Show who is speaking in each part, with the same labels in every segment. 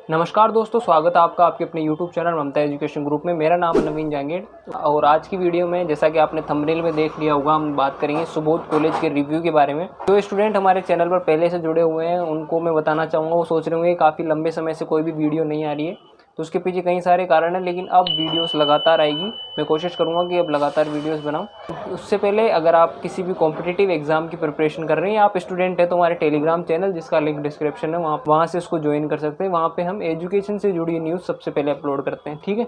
Speaker 1: नमस्कार दोस्तों, स्वागत है आपका आपके अपने YouTube चैनल ममता एजुकेशन ग्रुप में। मेरा नाम है नवीन जांगीर और आज की वीडियो में जैसा कि आपने थंबनेल में देख लिया होगा, हम बात करेंगे सुबोध कॉलेज के रिव्यू के बारे में। जो स्टूडेंट हमारे चैनल पर पहले से जुड़े हुए हैं उनको मैं बताना चाहूँगा, वो सोच रहे होंगे काफ़ी लंबे समय से कोई भी वीडियो नहीं आ रही है, तो उसके पीछे कई सारे कारण हैं, लेकिन अब वीडियोस लगातार आएगी। मैं कोशिश करूँगा कि अब लगातार वीडियोस बनाऊँ। उससे पहले अगर आप किसी भी कॉम्पिटिटिव एग्जाम की प्रिपरेशन कर रहे हैं या आप स्टूडेंट हैं तो हमारे टेलीग्राम चैनल जिसका लिंक डिस्क्रिप्शन है वहाँ से उसको ज्वाइन कर सकते हैं। वहाँ पे हम एजुकेशन से जुड़ी न्यूज़ सबसे पहले अपलोड करते हैं, ठीक है।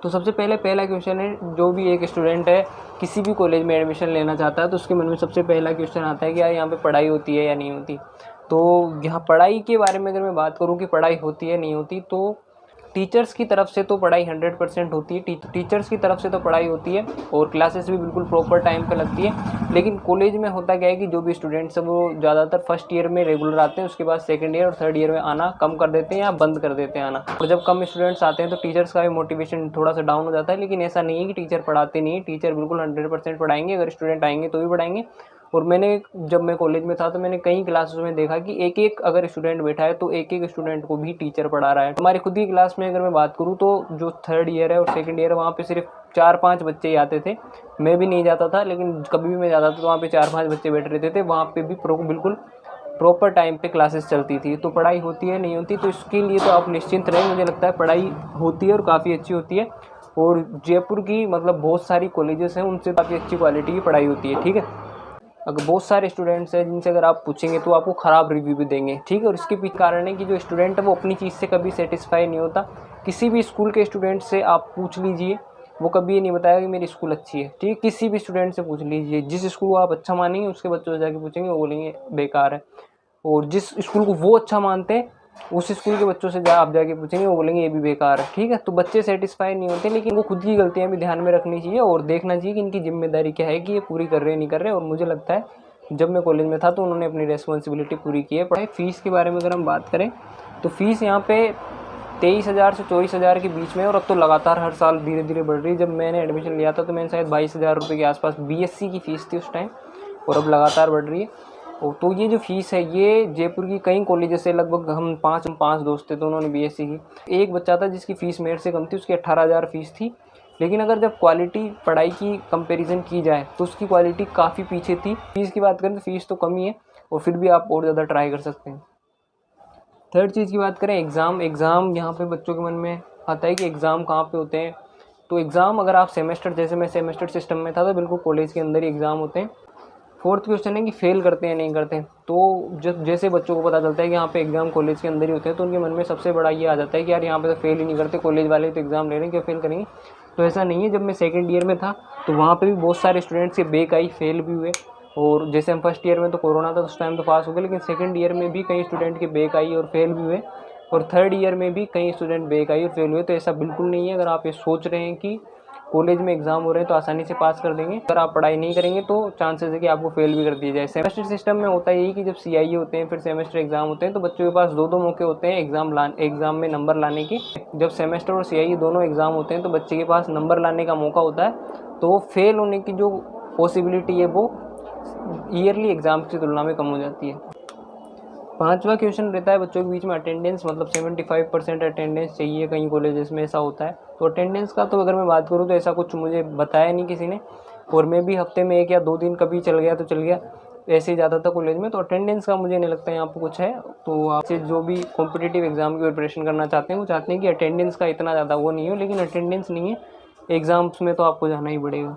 Speaker 1: तो सबसे पहले पहला क्वेश्चन है, जो भी एक स्टूडेंट है किसी भी कॉलेज में एडमिशन लेना चाहता है तो उसके मन में सबसे पहला क्वेश्चन आता है कि यार यहाँ पे पढ़ाई होती है या नहीं होती। तो यहाँ पढ़ाई के बारे में अगर मैं बात करूँ कि पढ़ाई होती है नहीं होती, तो टीचर्स की तरफ से तो पढ़ाई 100% होती है। टीचर्स की तरफ से तो पढ़ाई होती है और क्लासेस भी बिल्कुल प्रॉपर टाइम पे लगती है। लेकिन कॉलेज में होता क्या है कि जो भी स्टूडेंट्स हैं वो ज़्यादातर फर्स्ट ईयर में रेगुलर आते हैं, उसके बाद सेकंड ईयर और थर्ड ईयर में आना कम कर देते हैं या बंद कर देते हैं आना। और जब कम स्टूडेंट्स आते हैं तो टीचर्स का भी मोटिवेशन थोड़ा सा डाउन हो जाता है। लेकिन ऐसा नहीं है कि टीचर पढ़ाते नहीं है, टीचर बिल्कुल 100% पढ़ाएंगे। अगर स्टूडेंट आएंगे तो भी पढ़ाएंगे। और जब मैं कॉलेज में था तो मैंने कई क्लासेस में देखा कि एक एक अगर स्टूडेंट बैठा है तो एक एक स्टूडेंट को भी टीचर पढ़ा रहा है। हमारी खुद की क्लास में अगर मैं बात करूँ तो जो थर्ड ईयर है और सेकंड ईयर है वहाँ पे सिर्फ 4-5 बच्चे ही आते थे। मैं भी नहीं जाता था, लेकिन कभी भी मैं जाता था तो वहाँ पे 4-5 बच्चे बैठ रहते थे। वहाँ पे भी बिल्कुल प्रॉपर टाइम पे क्लासेस चलती थी। तो पढ़ाई होती है नहीं होती, तो इसके लिए तो आप निश्चिंत रहें। मुझे लगता है पढ़ाई होती है और काफ़ी अच्छी होती है। और जयपुर की मतलब बहुत सारी कॉलेजेस हैं, उनसे काफ़ी अच्छी क्वालिटी की पढ़ाई होती है, ठीक है। अगर बहुत सारे स्टूडेंट्स हैं जिनसे अगर आप पूछेंगे तो आपको ख़राब रिव्यू भी देंगे, ठीक है। और इसके पीछे कारण है कि जो स्टूडेंट है वो अपनी चीज़ से कभी सेटिस्फाई नहीं होता। किसी भी स्कूल के स्टूडेंट से आप पूछ लीजिए, वो कभी ये नहीं बताएगा कि मेरी स्कूल अच्छी है, ठीक है। किसी भी स्टूडेंट से पूछ लीजिए, जिस स्कूल को आप अच्छा मानेंगे उसके बच्चों से जाके पूछेंगे, वो बोलेंगे बेकार है। और जिस स्कूल को वो अच्छा मानते हैं उस स्कूल के बच्चों से आप जाके पूछेंगे, वो बोलेंगे ये भी बेकार है, ठीक है। तो बच्चे सेटिस्फाई नहीं होते, लेकिन वो खुद की गलतियां भी ध्यान में रखनी चाहिए और देखना चाहिए कि इनकी जिम्मेदारी क्या है कि ये पूरी कर रहे हैं नहीं कर रहे। और मुझे लगता है जब मैं कॉलेज में था तो उन्होंने अपनी रेस्पॉन्सिबिलिटी पूरी की है। पढ़ाई फीस के बारे में अगर हम बात करें तो फीस यहाँ पे 23,000 से 24,000 के बीच में, और अब तो लगातार हर साल धीरे धीरे बढ़ रही है। जब मैंने एडमिशन लिया था तो मैंने शायद 22,000 रुपये के आसपास बीएससी की फ़ीस थी उस टाइम, और अब लगातार बढ़ रही है। तो ये जो फीस है ये जयपुर की कई कॉलेजेस से, लगभग हम पाँच दोस्त थे तो उन्होंने बीएससी की। एक बच्चा था जिसकी फ़ीस मेरे से कम थी, उसकी 18,000 फ़ीस थी। लेकिन अगर जब क्वालिटी पढ़ाई की कंपैरिजन की जाए तो उसकी क्वालिटी काफ़ी पीछे थी। फीस की बात करें तो फीस तो कम ही है और फिर भी आप और ज़्यादा ट्राई कर सकते हैं। थर्ड चीज़ की बात करें, एग्ज़ाम यहाँ पे बच्चों के मन में आता है कि एग्ज़ाम कहाँ पे होते हैं। तो एग्ज़ाम अगर आप सेमेस्टर, जैसे मैं सेमेस्टर सिस्टम में था तो बिल्कुल कॉलेज के अंदर ही एग्ज़ाम होते हैं। फोर्थ क्वेश्चन है कि फेल करते हैं नहीं करते हैं। तो जब जैसे बच्चों को पता चलता है कि यहाँ पे एग्ज़ाम कॉलेज के अंदर ही होते हैं तो उनके मन में सबसे बड़ा ये आ जाता है कि यार यहाँ पे तो फेल ही नहीं करते, कॉलेज वाले तो एग्ज़ाम ले रहे हैं, क्यों फेल करेंगे। तो ऐसा नहीं है। जब मैं सेकंड ईयर में था तो वहाँ पे भी बहुत सारे स्टूडेंट्स के बैक आई, फेल भी हुए। और जैसे हम फर्स्ट ईयर में तो कोरोना था उस टाइम तो पास हो गए, लेकिन सेकंड ईयर में भी कई स्टूडेंट के बैक आई और फेल भी हुए। और थर्ड ईयर में भी कई स्टूडेंट बैक आई और फेल हुए। तो ऐसा बिल्कुल नहीं है। अगर आप ये सोच रहे हैं कि कॉलेज में एग्जाम हो रहे हैं तो आसानी से पास कर देंगे, अगर आप पढ़ाई नहीं करेंगे तो चांसेस है कि आपको फेल भी कर दिया जाए। सेमेस्टर सिस्टम में होता यही कि जब सीआईई होते हैं फिर सेमेस्टर एग्जाम होते हैं तो बच्चों के पास दो मौके होते हैं एग्जाम में नंबर लाने के। जब सेमेस्टर और सीआईई दोनों एग्जाम होते हैं तो बच्चे के पास नंबर लाने का मौका होता है, तो फेल होने की जो पॉसिबिलिटी है वो ईयरली एग्जाम की तुलना में कम हो जाती है। पांचवा क्वेश्चन रहता है बच्चों के बीच में अटेंडेंस, मतलब 75% अटेंडेंस चाहिए, कई कॉलेजेस में ऐसा होता है। तो अटेंडेंस का तो अगर मैं बात करूँ तो ऐसा कुछ मुझे बताया नहीं किसी ने, और मैं भी हफ्ते में 1 या 2 दिन कभी चल गया तो चल गया, ऐसे ही जाता था कॉलेज में। तो अटेंडेंस का मुझे नहीं लगता यहाँ पर कुछ है। तो आपसे जो भी कॉम्पिटिटिव एग्जाम की प्रिपरेशन करना चाहते हैं वो चाहते हैं कि अटेंडेंस का इतना ज़्यादा वो नहीं हो, लेकिन अटेंडेंस नहीं है एग्जाम्स में तो आपको जाना ही पड़ेगा।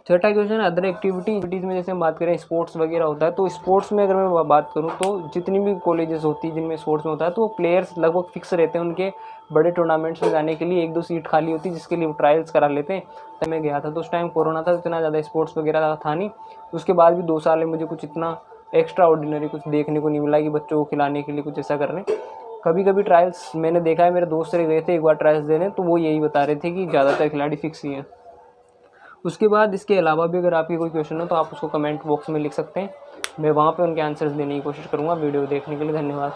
Speaker 1: छठा क्वेश्चन है अदर एक्टिविटीज़ में, जैसे हम बात करें स्पोर्ट्स वगैरह होता है। तो स्पोर्ट्स में अगर मैं बात करूं तो जितनी भी कॉलेजेस होती है जिनमें स्पोर्ट्स में होता है तो प्लेयर्स लगभग फिक्स रहते हैं उनके बड़े टूर्नामेंट्स में जाने के लिए। 1-2 सीट खाली होती है जिसके लिए वो ट्रायल्स करा लेते हैं। तब मैं गया था तो उस टाइम कोरोना था, इतना ज़्यादा स्पोर्ट्स वगैरह था नहीं। उसके बाद भी 2 साल में मुझे कुछ इतना एक्स्ट्रा ऑर्डिनरी कुछ देखने को नहीं मिला कि बच्चों को खिलाने के लिए कुछ ऐसा कर रहे हैं। कभी कभी ट्रायल्स मैंने देखा है, मेरे दोस्त से गए थे एक बार ट्रायल्स देने, तो वो यही बता रहे थे कि ज़्यादातर खिलाड़ी फिक्स ही हैं। उसके बाद इसके अलावा भी अगर आपकी कोई क्वेश्चन हो तो आप उसको कमेंट बॉक्स में लिख सकते हैं, मैं वहाँ पे उनके आंसर्स देने की कोशिश करूँगा। वीडियो देखने के लिए धन्यवाद।